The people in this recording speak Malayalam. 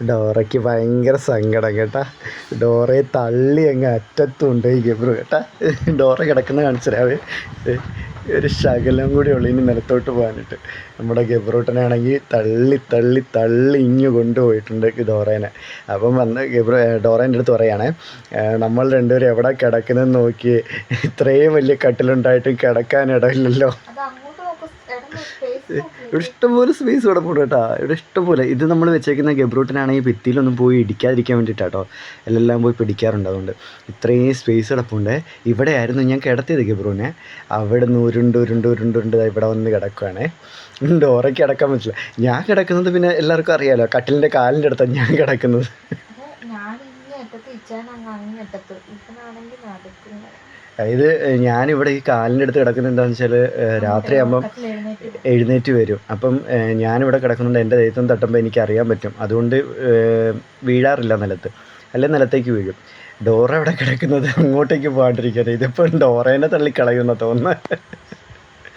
ഡോറയ്ക്ക് ഭയങ്കര സങ്കടം കേട്ടാ. ഡോറയെ തള്ളി അങ്ങ് അറ്റത്തുണ്ട് ഈ ഗബ്രു കേട്ടാ. ഡോറ കിടക്കുന്ന കാണിച്ചരാവേ. ഒരു ശകലം കൂടി ഉള്ളു ഇനി നിലത്തോട്ട് പോകാനിട്ട്. നമ്മുടെ ഗബ്രൂട്ടനാണെങ്കിൽ തള്ളി തള്ളി തള്ളി ഇങ്ങ് കൊണ്ടുപോയിട്ടുണ്ട് ഡോറേനെ. അപ്പം വന്ന് ഡോറേൻ്റെ അടുത്ത് പറയുകയാണേ, നമ്മൾ രണ്ടുപേരും എവിടെ കിടക്കുന്നതെന്ന് നോക്കി, ഇത്രയും വലിയ കട്ടിലുണ്ടായിട്ടും കിടക്കാൻ ഇടമില്ലല്ലോ. ഇവിടെ ഇഷ്ടംപോലെ സ്പേസ് കിടപ്പുണ്ട് കേട്ടോ. ഇവിടെ ഇഷ്ടംപോലെ. ഇത് നമ്മൾ വെച്ചേക്കുന്ന ഗബ്രൂട്ടനാണെങ്കിൽ ഭിത്തിയിലൊന്നും പോയി ഇടിക്കാതിരിക്കാൻ വേണ്ടിയിട്ടാട്ടോ. എല്ലാം പോയി പിടിക്കാറുണ്ട്. അതുകൊണ്ട് ഇത്രയും സ്പേസ് കിടപ്പുണ്ട്. ഇവിടെ ആയിരുന്നു ഞാൻ കിടത്തിയത് ഗബ്രൂനെ. അവിടെ നിന്ന് ഉരുണ്ട് ഇവിടെ വന്ന് കിടക്കുകയാണേ. ഡോറയ്ക്ക് കിടക്കാൻ പറ്റില്ല. ഞാൻ കിടക്കുന്നത് പിന്നെ എല്ലാവർക്കും അറിയാമല്ലോ, കട്ടിലിൻ്റെ കാലിൻ്റെ അടുത്താണ് ഞാൻ കിടക്കുന്നത്. അതായത് ഞാനിവിടെ ഈ കാലിൻ്റെ അടുത്ത് കിടക്കുന്നത് എന്താണെന്ന് വെച്ചാൽ, രാത്രിയാകുമ്പം എഴുന്നേറ്റ് വരും. അപ്പം ഞാനിവിടെ കിടക്കുന്നുണ്ട്, എൻ്റെ ദേഹത്തും തട്ടുമ്പോൾ എനിക്കറിയാൻ പറ്റും. അതുകൊണ്ട് വീഴാറില്ല നിലത്ത്, അല്ലെങ്കിൽ നിലത്തേക്ക് വീഴും. ഡോറ ഇവിടെ കിടക്കുന്നത് അങ്ങോട്ടേക്ക് പോകാണ്ടിരിക്കാതെ. ഇതിപ്പോൾ ഡോറേനെ തള്ളിക്കളയുമെന്നാണ് തോന്നുന്നത്.